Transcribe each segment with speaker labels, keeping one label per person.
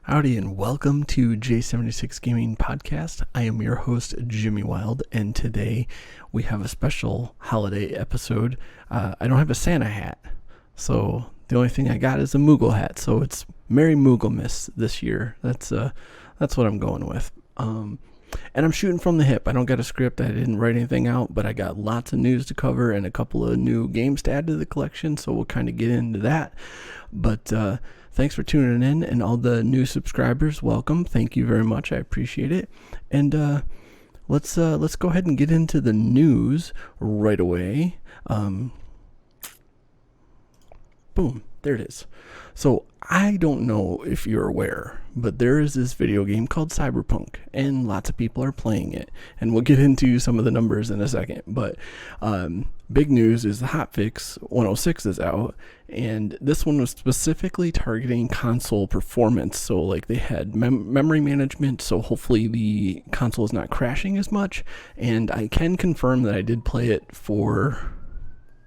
Speaker 1: Howdy and welcome to J76 Gaming Podcast. I am your host, Jimmy Wild, and today we have a special holiday episode. I don't have a Santa hat, so the only thing I got is a Moogle hat, so it's Merry Mooglemas this year. That's what I'm going with. And I'm shooting from the hip. I don't got a script. I didn't write anything out, but I got lots of news to cover and a couple of new games to add to the collection, so we'll kind of get into that. But thanks for tuning in, and all the new subscribers, welcome. Thank you very much. I appreciate it. And let's go ahead and get into the news right away. Boom, there it is. So I don't know if you're aware, but there is this video game called Cyberpunk, and lots of people are playing it. And we'll get into some of the numbers in a second. But big news is the hotfix 106 is out, and this one was specifically targeting console performance. So like they had memory management, so hopefully the console is not crashing as much. And I can confirm that I did play it for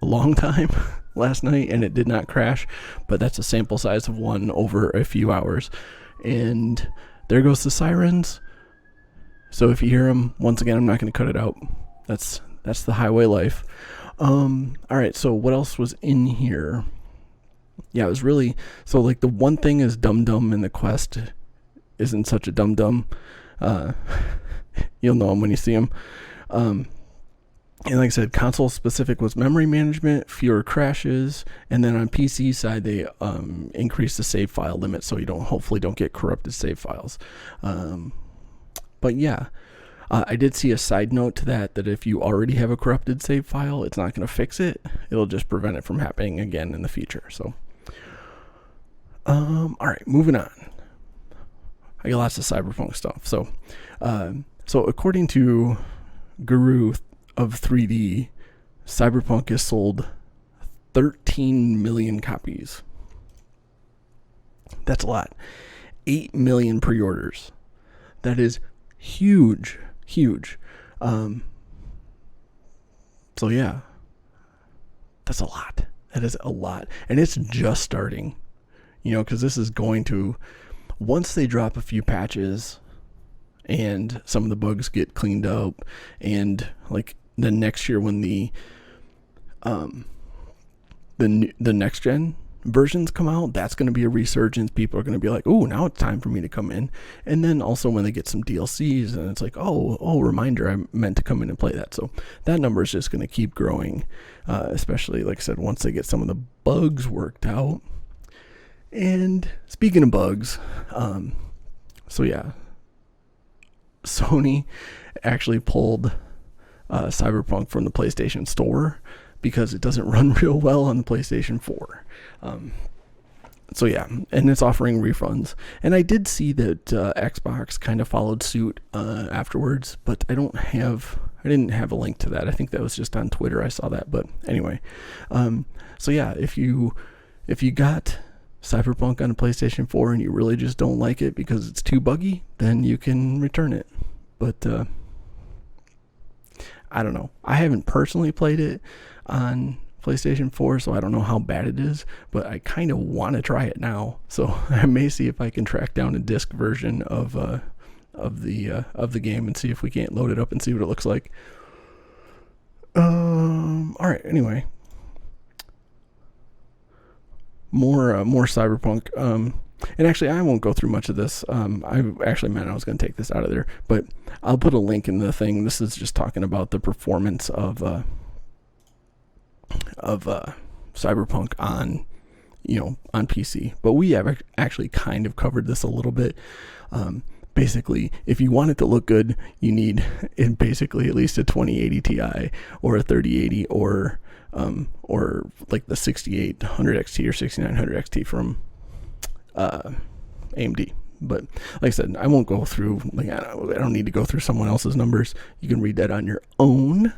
Speaker 1: a long time last night and it did not crash, but that's a sample size of one over a few hours. And there goes the sirens. So if you hear them, once again, I'm not going to cut it out. That's the highway life. All right, so what else was in here? Yeah, it was really, so like the one thing is Dum Dum, and the Quest isn't such a Dum Dum. You'll know him when you see him. And like I said, console specific was memory management, fewer crashes, and then on PC side they increased the save file limit so you hopefully don't get corrupted save files. But yeah, I did see a side note to that if you already have a corrupted save file, it's not going to fix it. It'll just prevent it from happening again in the future. So, all right, moving on. I got lots of Cyberpunk stuff. So according to Guru of 3D, Cyberpunk has sold 13 million copies. That's a lot. 8 million pre-orders. That is huge. So yeah, that's a lot. That is a lot. And it's just starting, because this is going to, once they drop a few patches and some of the bugs get cleaned up, and like the next year when the next gen versions come out, that's going to be a resurgence. People are going to be like, oh, now it's time for me to come in. And then also when they get some DLCs, and it's like, oh, reminder, I meant to come in and play that. So that number is just going to keep growing, especially, like I said, once they get some of the bugs worked out. And speaking of bugs, so yeah, Sony actually pulled Cyberpunk from the PlayStation Store because it doesn't run real well on the PlayStation 4. So yeah, and it's offering refunds. And I did see that Xbox kind of followed suit afterwards, but I didn't have a link to that. I think that was just on Twitter I saw that. But anyway, so yeah, if you got Cyberpunk on a PlayStation 4 and you really just don't like it because it's too buggy, then you can return it. But I don't know. I haven't personally played it on PlayStation 4, so I don't know how bad it is, but I kind of want to try it now. So I may see if I can track down a disc version of the game and see if we can't load it up and see what it looks like. All right. Anyway, more Cyberpunk. And actually, I won't go through much of this. I actually meant I was going to take this out of there, but I'll put a link in the thing. This is just talking about the performance of Cyberpunk on PC. But we have actually kind of covered this a little bit. Basically, if you want it to look good, you need basically at least a 2080 Ti or a 3080 or like the 6800 XT or 6900 XT from AMD. But like I said, I won't go through, I don't need to go through someone else's numbers. You can read that on your own.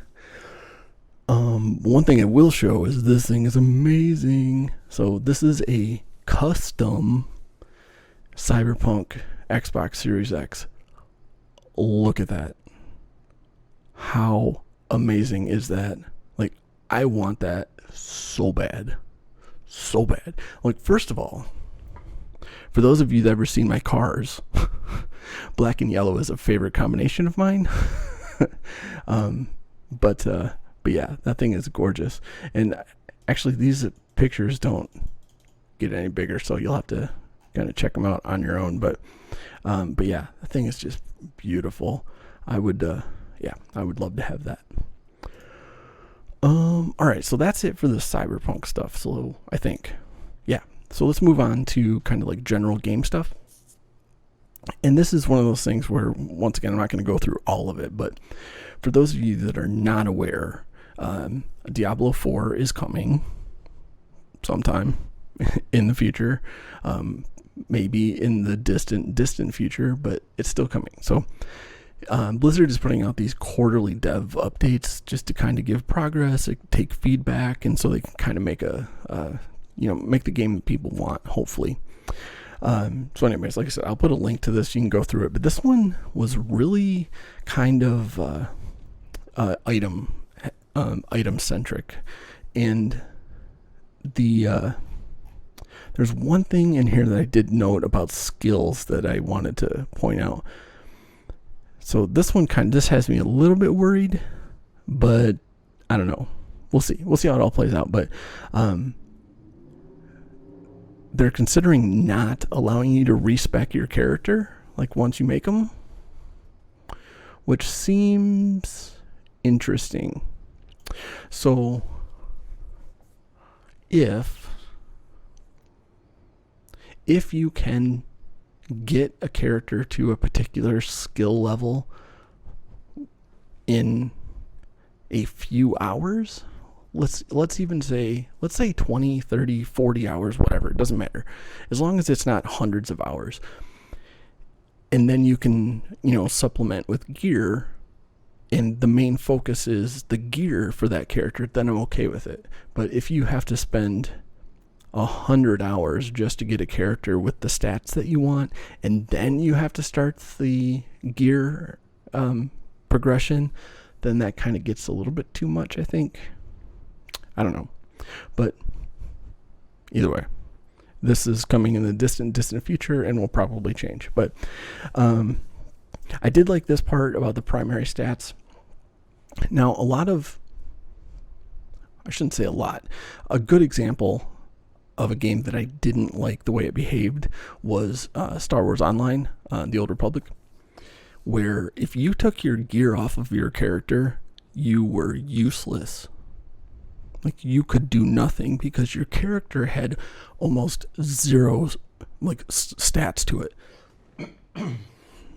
Speaker 1: One thing I will show is this thing is amazing. So this is a custom Cyberpunk Xbox Series X. Look at that. How amazing is that? Like, I want that so bad. Like, first of all, For those of you that ever seen my cars, black and yellow is a favorite combination of mine. But yeah, that thing is gorgeous. And actually, these pictures don't get any bigger, so you'll have to kind of check them out on your own. But yeah, the thing is just beautiful. I would love to have that. All right, so that's it for the Cyberpunk stuff. So I think, yeah. So let's move on to kind of like general game stuff. And this is one of those things where, once again, I'm not going to go through all of it, but for those of you that are not aware, Diablo IV is coming sometime in the future, maybe in the distant future, but it's still coming. So Blizzard is putting out these quarterly dev updates just to kind of give progress, take feedback, and so they can kind of make make the game that people want, hopefully. So anyways, like I said, I'll put a link to this. You can go through it. But this one was really kind of item centric, and there's one thing in here that I did note about skills that I wanted to point out. So this one this has me a little bit worried, but I don't know. We'll see how it all plays out. But they're considering not allowing you to respec your character, like once you make them, which seems interesting. So if you can get a character to a particular skill level in a few hours, let's even say 20, 30, 40 hours, whatever, it doesn't matter, as long as it's not hundreds of hours, and then you can supplement with gear, and the main focus is the gear for that character, then I'm okay with it. But if you have to spend 100 hours just to get a character with the stats that you want, and then you have to start the gear progression, then that kind of gets a little bit too much, I think. I don't know. But either way, this is coming in the distant future and will probably change. But I did like this part about the primary stats. Now, a good example of a game that I didn't like the way it behaved was Star Wars Online, The Old Republic, where if you took your gear off of your character, you were useless. Like, you could do nothing because your character had almost zero stats to it.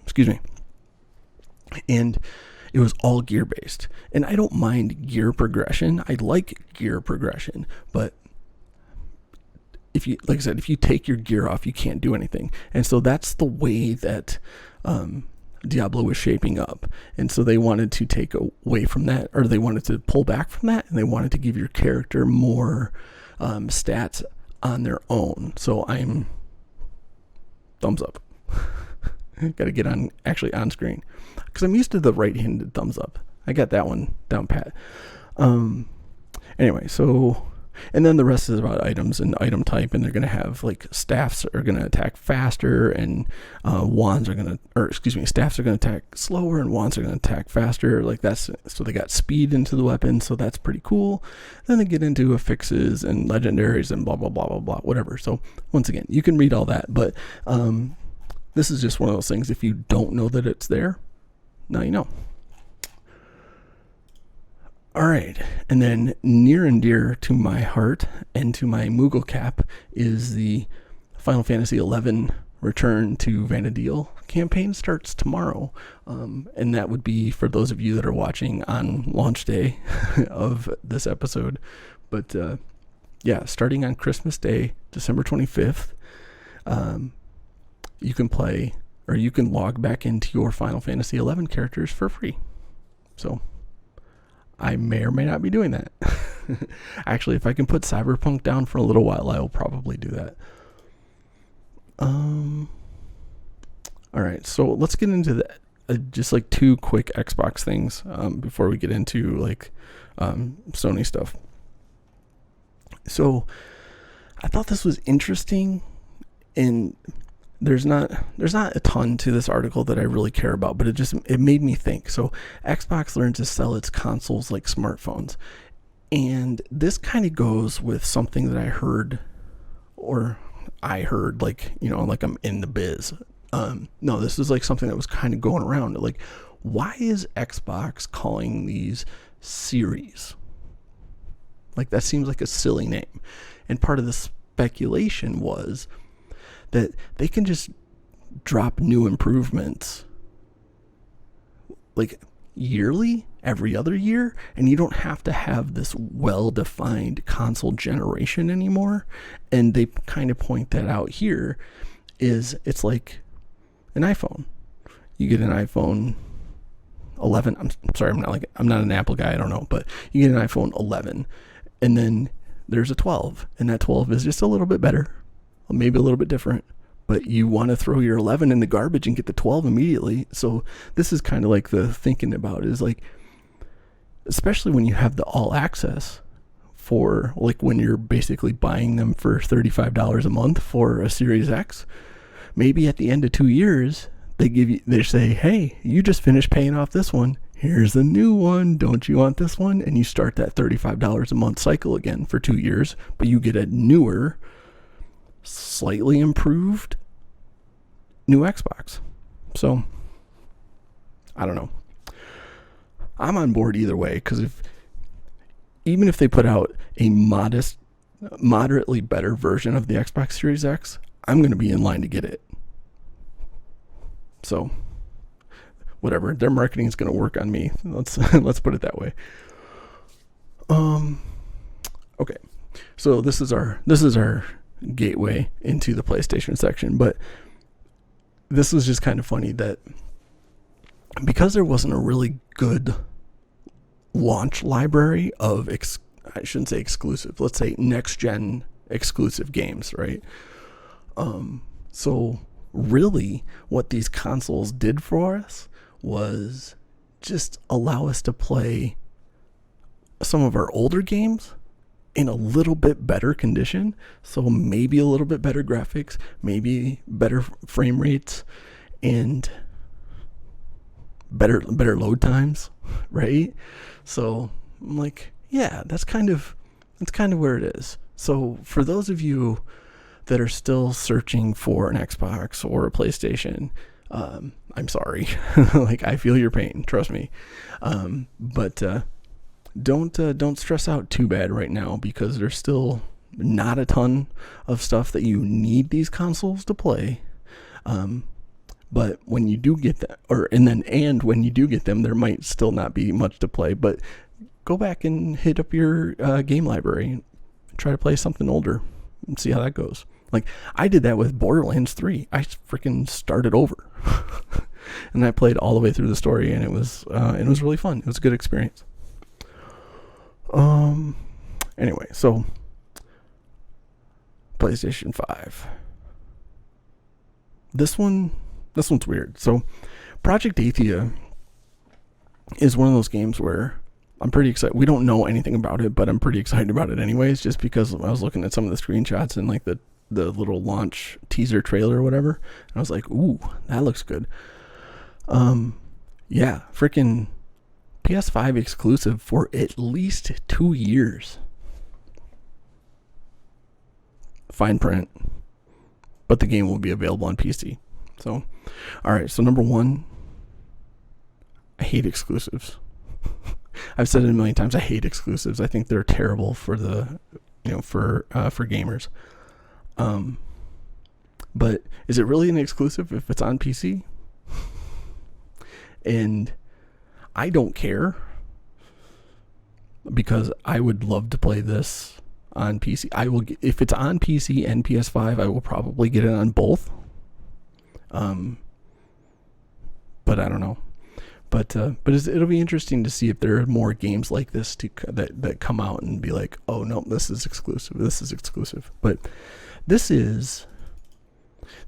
Speaker 1: Excuse me. And it was all gear based. And I don't mind gear progression. I like gear progression, but if you take your gear off, you can't do anything. And so that's the way that Diablo was shaping up. And so they wanted to take away from that, or they wanted to pull back from that, and they wanted to give your character more stats on their own. So I'm thumbs up. Got to get on screen, because I'm used to the right-handed thumbs up. I got that one down pat. Anyway, so, and then the rest is about items and item type, and they're going to have staffs are going to attack faster, and staffs are going to attack slower, and wands are going to attack faster. So they got speed into the weapon, so that's pretty cool. Then they get into affixes and legendaries and blah blah blah blah blah, whatever. So once again, you can read all that, but this is just one of those things. If you don't know that it's there, now you know. All right, and then near and dear to my heart and to my Moogle cap is the Final Fantasy XI Return to Vanadiel campaign. Starts tomorrow, and that would be for those of you that are watching on launch day of this episode. But yeah, starting on Christmas Day, December 25th, you can play, or you can log back into your Final Fantasy XI characters for free. So I may or may not be doing that. Actually, if I can put Cyberpunk down for a little while, I will probably do that. All right, so let's get into just two quick Xbox things before we get into Sony stuff. So I thought this was interesting And there's not a ton to this article that I really care about, but it made me think. So Xbox learned to sell its consoles like smartphones, and this kind of goes with something that I heard, like, you know, like I'm in the biz. No, this is like something that was kind of going around. Like, why is Xbox calling these series? Like, that seems like a silly name. And part of the speculation was that they can just drop new improvements like yearly, every other year, and you don't have to have this well-defined console generation anymore. And they kind of point that out here. It's like an iPhone. You get an iPhone 11. I'm sorry, I'm not an Apple guy, I don't know, but you get an iPhone 11, and then there's a 12, and that 12 is just a little bit better, maybe a little bit different, but you want to throw your 11 in the garbage and get the 12 immediately. So this is kind of like the thinking about it, is like, especially when you have the all access for, like, when you're basically buying them for $35 a month for a Series X, maybe at the end of 2 years, they say, hey, you just finished paying off this one. Here's a new one. Don't you want this one? And you start that $35 a month cycle again for 2 years, but you get a newer, slightly improved new Xbox. So, I don't know. I'm on board either way, because even if they put out a moderately better version of the Xbox Series X, I'm going to be in line to get it. So, whatever, their marketing is going to work on me. Let's put it that way. Okay, so this is our gateway into the PlayStation section, but this was just kind of funny that because there wasn't a really good launch library of I shouldn't say exclusive, let's say next gen exclusive games, right? So really what these consoles did for us was just allow us to play some of our older games in a little bit better condition. So maybe a little bit better graphics, maybe better frame rates, and better load times, right? So I'm like, yeah, that's kind of where it is. So for those of you that are still searching for an Xbox or a PlayStation, I'm sorry. Like, I feel your pain, trust me. But don't stress out too bad right now, because there's still not a ton of stuff that you need these consoles to play. But when you do get that, when you do get them, there might still not be much to play. But go back and hit up your game library and try to play something older and see how that goes. Like, I did that with Borderlands 3. I freaking started over. And I played all the way through the story, and it was really fun. It was a good experience. Anyway, so PlayStation 5. This one's weird. So Project Athia is one of those games where I'm pretty excited. We don't know anything about it, but I'm pretty excited about it anyways, just because I was looking at some of the screenshots and like the little launch teaser trailer or whatever, and I was like, ooh, that looks good. Yeah, freaking PS5 exclusive for at least 2 years. Fine print, but the game will be available on PC. So, alright, so number one, I hate exclusives. I've said it a million times, I hate exclusives. I think they're terrible for for gamers. But is it really an exclusive if it's on PC? And I don't care, because I would love to play this on PC. If it's on PC and PS5, I will probably get it on both. But I don't know. But it'll be interesting to see if there are more games like this that come out and be like, oh no, this is exclusive. This is exclusive. But this is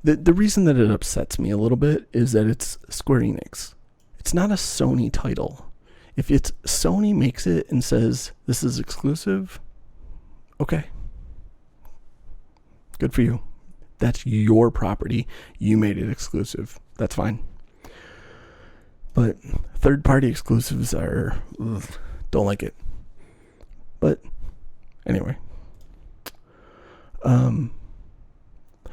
Speaker 1: the reason that it upsets me a little bit is that it's Square Enix. It's not a Sony title. If it's Sony makes it and says this is exclusive, okay, good for you. That's your property. You made it exclusive. That's fine. But third-party exclusives are, don't like it. But anyway.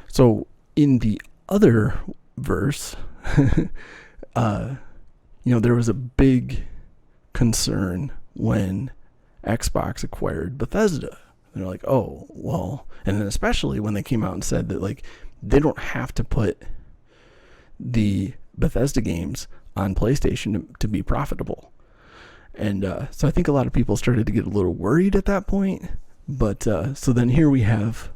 Speaker 1: So in the other verse, there was a big concern when Xbox acquired Bethesda. They're like, oh, well, and then especially when they came out and said that, like, they don't have to put the Bethesda games on PlayStation to be profitable. And so I think a lot of people started to get a little worried at that point. But so then here we have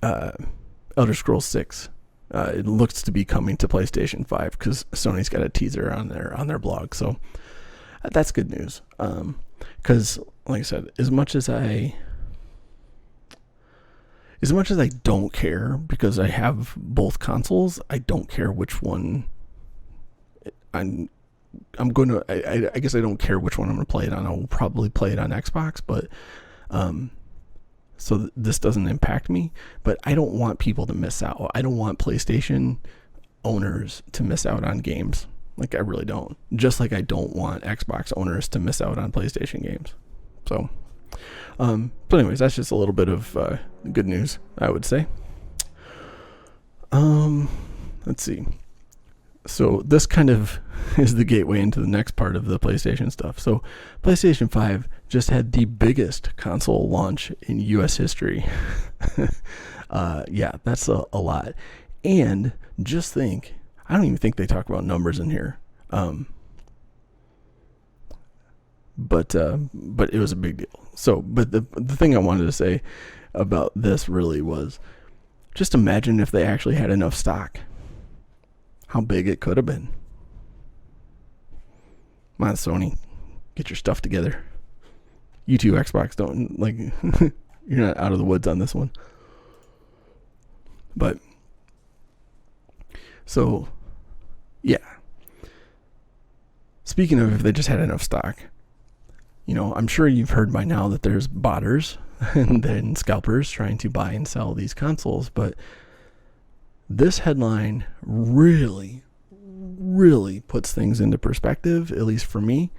Speaker 1: Elder Scrolls 6. It looks to be coming to PlayStation 5 because Sony's got a teaser on their blog. So that's good news. Because, like I said, as much as I don't care, because I have both consoles, I don't care which one I'm going to. I guess I don't care which one I'm going to play it on. I'll probably play it on Xbox, but so this doesn't impact me. But I don't want people to miss out. I don't want PlayStation owners to miss out on games. Like, I really don't. Just like I don't want Xbox owners to miss out on PlayStation games. So, but anyways, that's just a little bit of good news, I would say. Let's see. So this kind of is the gateway into the next part of the PlayStation stuff. So PlayStation 5 just had the biggest console launch in US history. Yeah, that's a lot. And just think, I don't even think they talk about numbers in here. But it was a big deal. So, but the thing I wanted to say about this really was, just imagine if they actually had enough stock. How big it could have been. Come on, Sony, get your stuff together. You two, Xbox, don't, like, you're not out of the woods on this one. But, so, yeah. Speaking of if they just had enough stock, I'm sure you've heard by now that there's botters and then scalpers trying to buy and sell these consoles, but this headline really, really puts things into perspective, at least for me.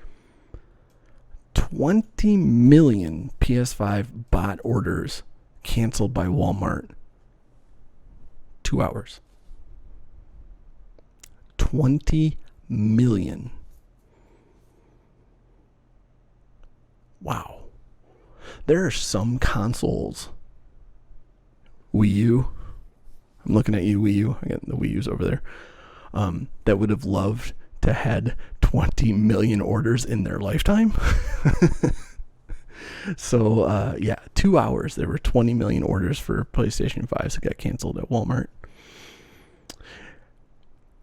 Speaker 1: 20 million PS5 bot orders canceled by Walmart. 2 hours. 20 million. Wow. There are some consoles, Wii U, I'm looking at you, Wii U. I got the Wii U's over there. That would have loved to had 20 million orders in their lifetime. So, 2 hours. There were 20 million orders for PlayStation 5s that got canceled at Walmart.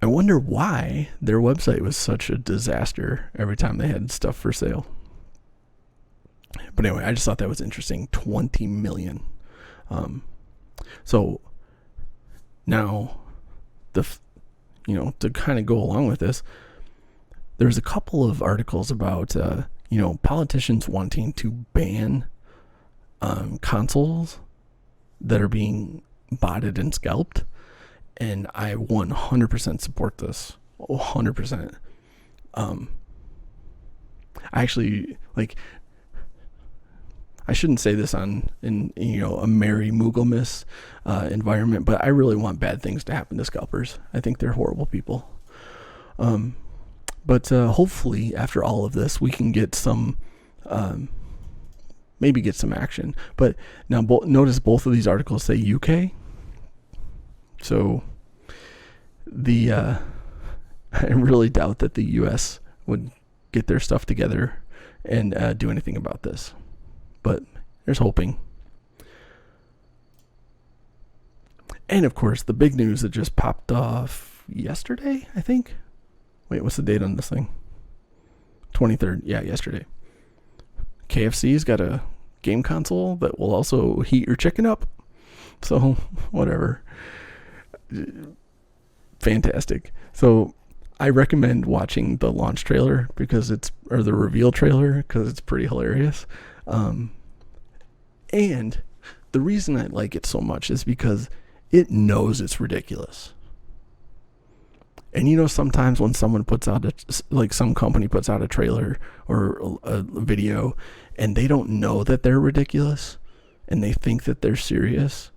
Speaker 1: I wonder why their website was such a disaster every time they had stuff for sale. But anyway, I just thought that was interesting. 20 million. So now, to kind of go along with this, there's a couple of articles about, politicians wanting to ban consoles that are being botted and scalped. And I 100% support this. 100%. I actually, I shouldn't say this in a Mary Mugglemas environment, but I really want bad things to happen to scalpers. I think they're horrible people. But hopefully after all of this, we can get some, maybe get some action. But now notice both of these articles say UK. So I really doubt that the US would get their stuff together and do anything about this. But there's hoping. And of course, the big news that just popped off yesterday, I think. Wait, what's the date on this thing? 23rd. Yeah, yesterday. KFC's got a game console that will also heat your chicken up. So, whatever. Fantastic. So, I recommend watching the launch trailer or the reveal trailer because it's pretty hilarious. And the reason I like it so much is because it knows it's ridiculous. And sometimes when someone puts out some company puts out a trailer or a video, and they don't know that they're ridiculous, and they think that they're serious,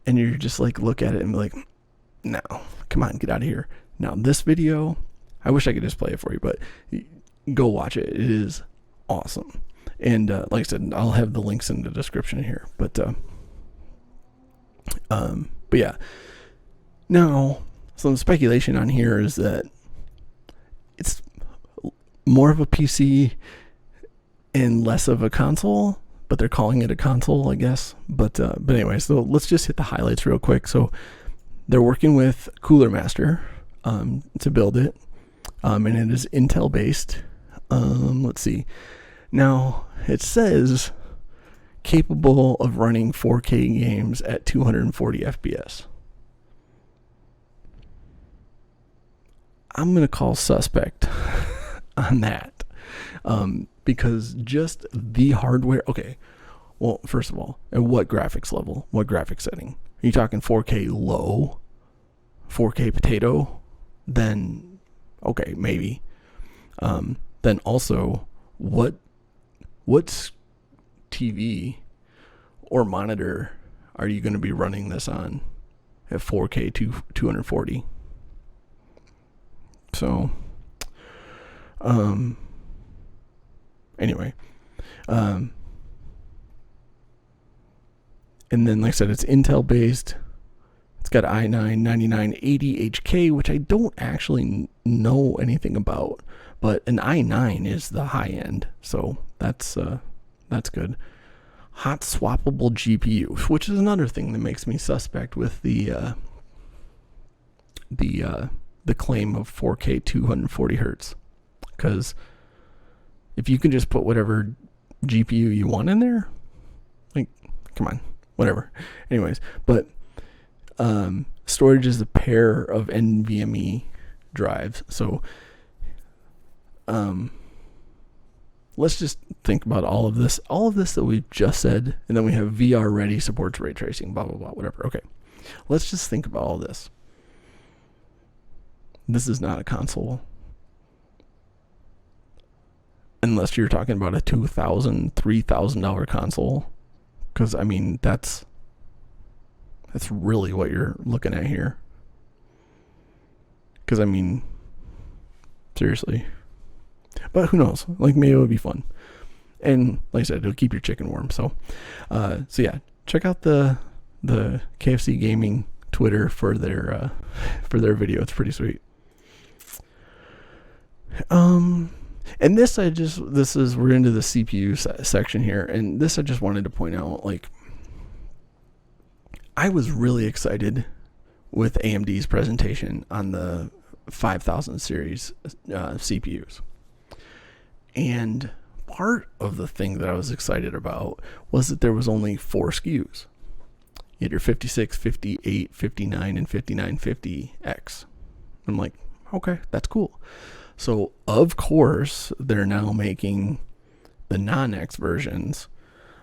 Speaker 1: and you're just like, look at it and be like, no, come on, get out of here. Now this video, I wish I could just play it for you, but go watch it. It is awesome. And like I said, I'll have the links in the description here. But yeah. Now, some speculation on here is that it's more of a PC and less of a console, but they're calling it a console, I guess. But anyway, so let's just hit the highlights real quick. So they're working with Cooler Master to build it, and it is Intel based. Let's see. Now it says capable of running 4K games at 240 FPS. I'm gonna call suspect on that, because just the hardware. Okay, well, first of all, at what graphics level? What graphics setting? Are you talking 4K low, 4K potato? Then okay, maybe. Then also, what TV or monitor are you going to be running this on at 4K 240? So, anyway, and then like I said, it's Intel based. It's got i9 9980 HK, which I don't actually know anything about, but an i9 is the high end, so that's good. Hot swappable GPU, which is another thing that makes me suspect with the claim of 4K 240 hertz, because if you can just put whatever GPU you want in there, like, come on, whatever. Anyways, but storage is a pair of NVMe drives. So let's just think about all of this that we've just said, and then we have VR ready, supports ray tracing, blah blah blah, whatever. Okay, let's just think about all this. This is not a console, unless you're talking about a $2,000, $3,000 console, because I mean that's really what you're looking at here. Because I mean, seriously. But who knows? Like, maybe it would be fun. And like I said, it'll keep your chicken warm. So yeah, check out the KFC Gaming Twitter for their video. It's pretty sweet. And we're into the CPU section here, and this I just wanted to point out, like, I was really excited with AMD's presentation on the 5000 series CPUs. And part of the thing that I was excited about was that there was only 4 SKUs. You had your 56, 58, 59, and 5950X. I'm like, okay, that's cool. So, of course, they're now making the non-X versions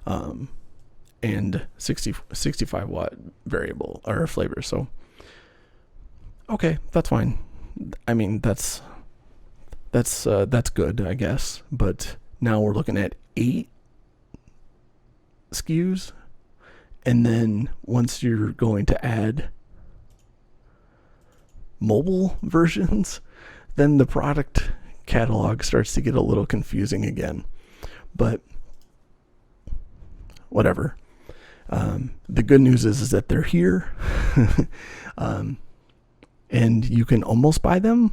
Speaker 1: and 65 watt variable or flavors. So, okay, that's fine. I mean, that's good, I guess. But now we're looking at 8 SKUs, and then once you're going to add mobile versions, then the product catalog starts to get a little confusing again. But whatever. The good news is that they're here, and you can almost buy them.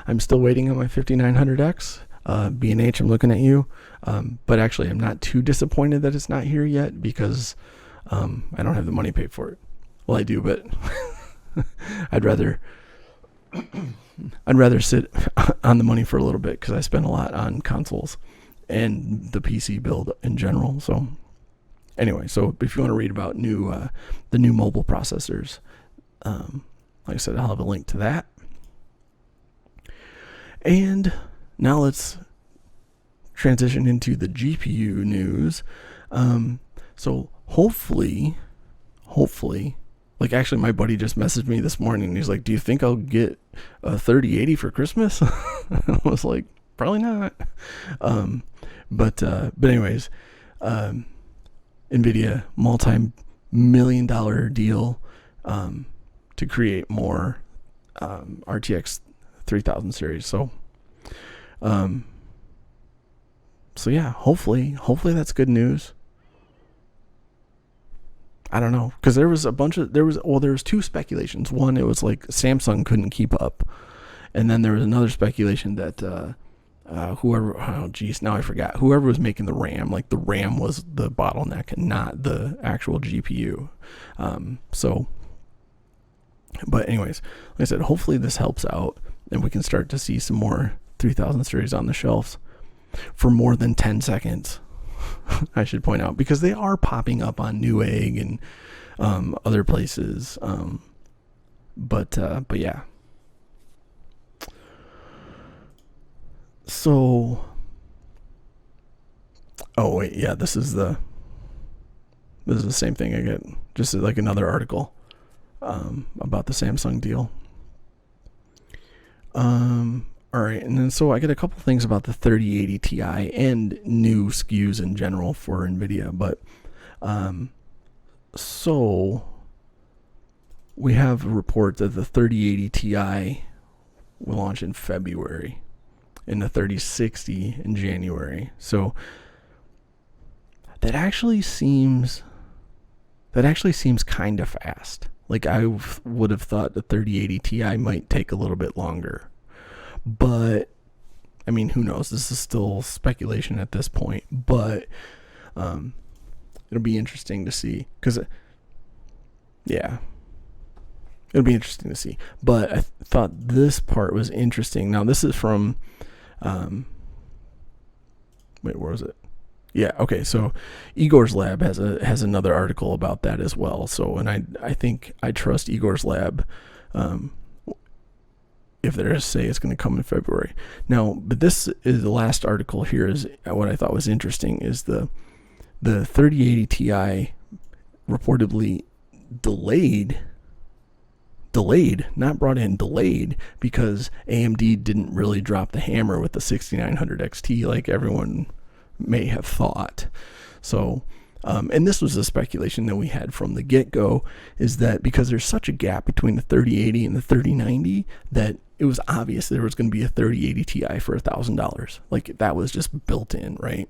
Speaker 1: I'm still waiting on my 5900X. B&H, I'm looking at you. But actually, I'm not too disappointed that it's not here yet, because I don't have the money paid for it. Well, I do, but I'd rather sit on the money for a little bit, because I spend a lot on consoles and the PC build in general. So anyway, so if you want to read about the new mobile processors, like I said, I'll have a link to that. And now let's transition into the GPU news. So hopefully, like actually my buddy just messaged me this morning and he's like, do you think I'll get a 3080 for Christmas? I was like, probably not. But anyways, Nvidia multi-million-dollar deal to create more RTX 3000 series. So yeah, hopefully that's good news. I don't know, because there was two speculations. One, it was like Samsung couldn't keep up, and then there was another speculation that whoever was making the RAM, like the RAM was the bottleneck and not the actual GPU. But anyways, like I said, hopefully this helps out and we can start to see some more 3000 series on the shelves for more than 10 seconds. I should point out, because they are popping up on Newegg and other places. But yeah. So, oh wait, yeah, this is the same thing I get, just like another article about the Samsung deal. All right, and then so I get a couple things about the 3080 Ti and new SKUs in general for Nvidia, but so we have a report that the 3080 Ti will launch in February and the 3060 in January. So that actually seems kind of fast. Like I would have thought the 3080 Ti might take a little bit longer. But I mean, who knows? This is still speculation at this point, but it'll be interesting to see, because yeah, it'll be interesting to see. But I thought this part was interesting. Now this is from wait, where was it? Yeah, okay. So Igor's Lab has another article about that as well. So, and I think I trust Igor's Lab. If they're say it's going to come in February. Now, but this is the last article here. Is what I thought was interesting is the 3080 Ti reportedly delayed, not brought in, delayed, because AMD didn't really drop the hammer with the 6900 XT like everyone may have thought. So, and this was a speculation that we had from the get-go, is that because there's such a gap between the 3080 and the 3090 that it was obvious there was going to be a 3080 Ti for $1,000. Like that was just built in, right?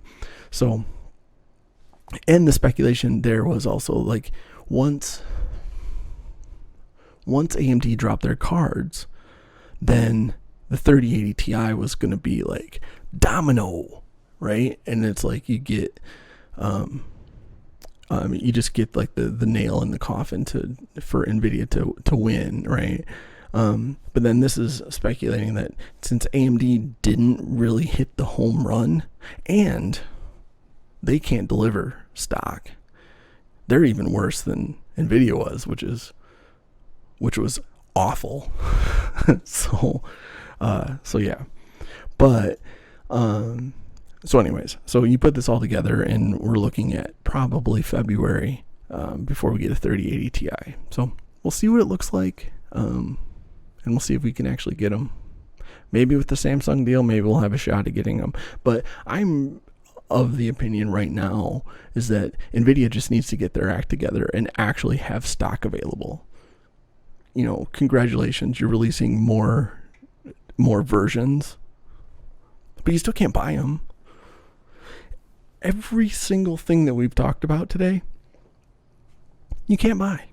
Speaker 1: So, and the speculation there was also like once AMD dropped their cards, then the 3080 Ti was going to be like domino, right? And it's like you get you just get like the nail in the coffin for Nvidia to win, right? But then this is speculating that since AMD didn't really hit the home run and they can't deliver stock, they're even worse than Nvidia was, which was awful. So yeah. But so anyways, so you put this all together and we're looking at probably February before we get a 3080 Ti. So we'll see what it looks like. And we'll see if we can actually get them. Maybe with the Samsung deal, maybe we'll have a shot at getting them. But I'm of the opinion right now is that Nvidia just needs to get their act together and actually have stock available. You know, congratulations, you're releasing more versions, but you still can't buy them. Every single thing that we've talked about today, you can't buy.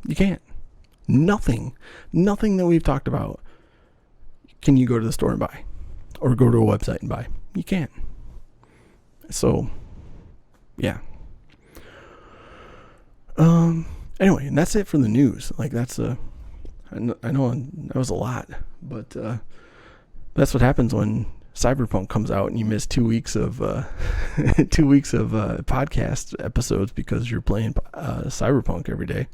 Speaker 1: You can't. Nothing that we've talked about can you go to the store and buy, or go to a website and buy. You can't. So, yeah. Anyway, and that's it for the news. Like that's I know that was a lot, but that's what happens when Cyberpunk comes out and you miss 2 weeks of podcast episodes because you're playing Cyberpunk every day.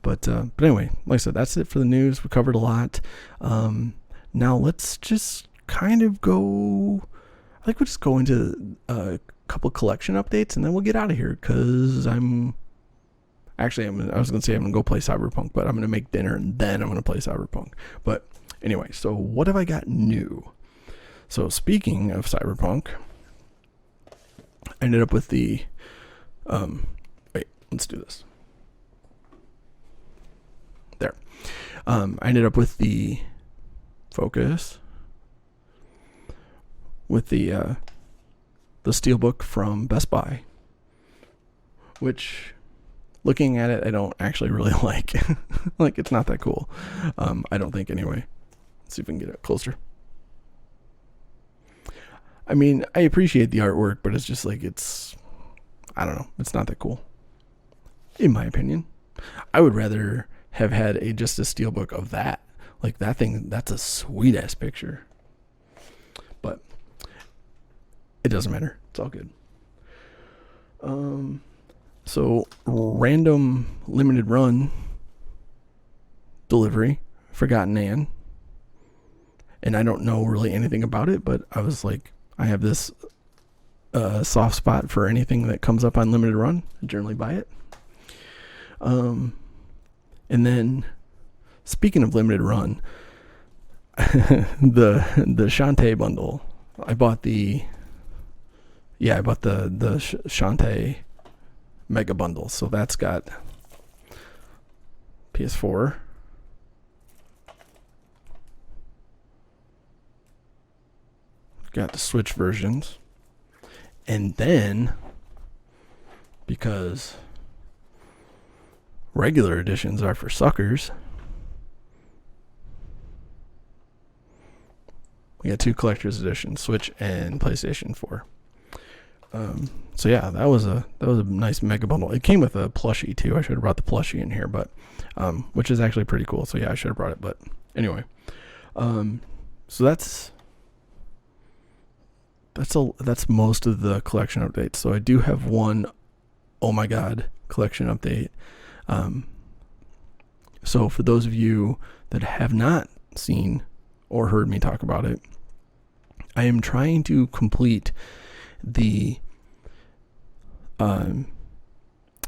Speaker 1: But anyway, like I said, that's it for the news. We covered a lot. Now let's just kind of go. I think we'll just go into couple collection updates, and then we'll get out of here, because I was going to say I'm going to go play Cyberpunk, but I'm going to make dinner and then I'm going to play Cyberpunk. But anyway, so what have I got new? So speaking of Cyberpunk, I ended up with the, wait, let's do this. There. I ended up with the Focus, with the Steelbook from Best Buy, which, looking at it, I don't actually really like. Like, it's not that cool. I don't think, anyway. Let's see if we can get it closer. I mean, I appreciate the artwork, but it's just like, I don't know, it's not that cool, in my opinion. I would rather have had just a steelbook of that. Like, that thing, that's a sweet ass picture. But it doesn't matter. It's all good. So random limited run delivery, Forgotten Anne. And I don't know really anything about it, but I was like, I have this soft spot for anything that comes up on limited run. I generally buy it. And then, speaking of limited run, the Shantae bundle. I bought the Shantae mega bundle. So that's got PS4, got the Switch versions, and then, because regular editions are for suckers, we got 2 collector's editions, Switch and PlayStation 4. So yeah, that was a nice mega bundle. It came with a plushie too. I should have brought the plushie in here, but which is actually pretty cool. So yeah, I should have brought it. But anyway, so that's most of the collection updates. So I do have one, oh my god, collection update. So for those of you that have not seen or heard me talk about it, I am trying to complete the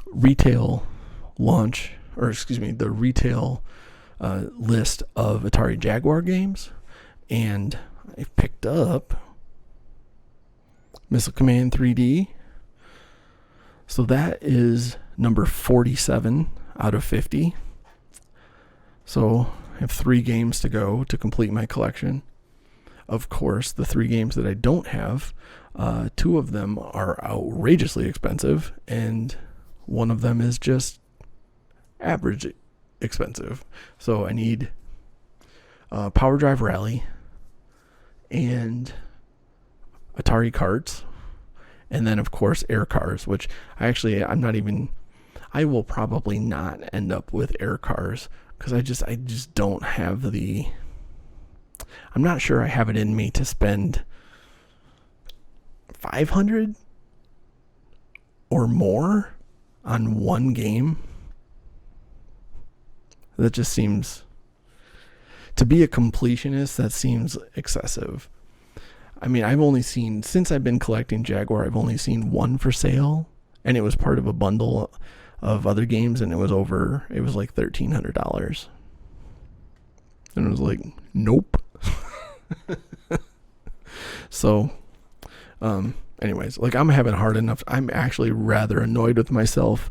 Speaker 1: retail launch, or excuse me, the retail list of Atari Jaguar games, and I've picked up Missile Command 3D. So that is number 47 out of 50. So I have 3 games to go to complete my collection. Of course, the 3 games that I don't have, 2 of them are outrageously expensive, and one of them is just average expensive. So I need Power Drive Rally and Atari Karts, and then of course Air Cars, which I will probably not end up with Air Cars, because I just don't have I'm not sure I have it in me to spend $500 or more on one game. That just seems, to be a completionist, that seems excessive. I mean, since I've been collecting Jaguar, I've only seen one for sale, and it was part of a bundle of other games, and it was like $1,300. And it was like, nope. So, anyways, like, I'm having hard enough. I'm actually rather annoyed with myself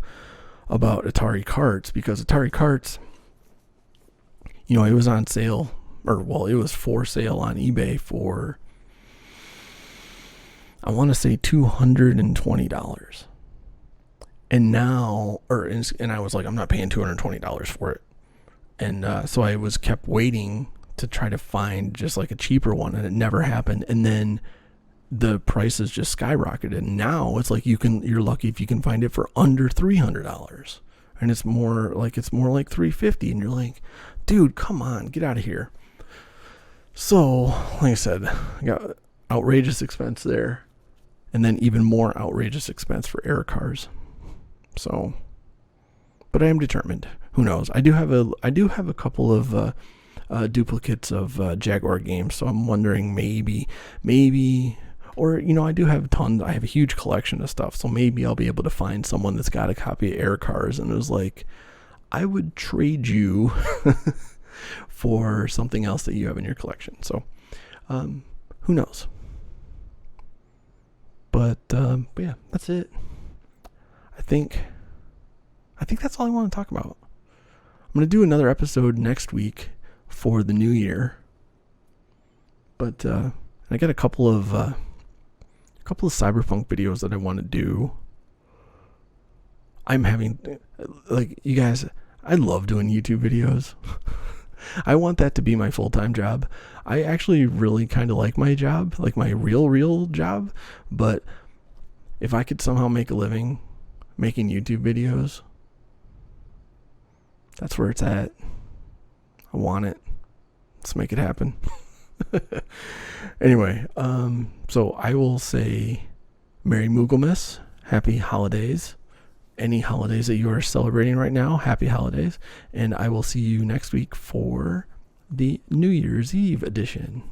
Speaker 1: about Atari Karts, because Atari Karts, it was on sale, it was for sale on eBay for, I want to say $220. And now, and I was like, I'm not paying $220 for it. And so I kept waiting to try to find just like a cheaper one, and it never happened. And then the prices just skyrocketed. And now it's like you're lucky if you can find it for under $300, and it's more like $350, and you're like, dude, come on, get out of here. So, like I said, I got outrageous expense there, and then even more outrageous expense for Air Cars. So, but I am determined. Who knows? I do have a couple of duplicates of Jaguar games, so I'm wondering maybe, Or, you know, I do have tons. I have a huge collection of stuff, so maybe I'll be able to find someone that's got a copy of Air Cars and is like, I would trade you for something else that you have in your collection. So, who knows? But yeah, that's it. I think that's all I want to talk about. I'm going to do another episode next week for the new year. But I got a couple of Cyberpunk videos that I want to do. I'm having, like, you guys, I love doing YouTube videos. I want that to be my full-time job. I actually really kind of like my job, like my real job. But if I could somehow make a living making YouTube videos, that's where it's at. I want it. Let's make it happen. Anyway, so I will say Merry Moogelmas, Happy Holidays. Any holidays that you are celebrating right now, happy holidays. And I will see you next week for the New Year's Eve edition.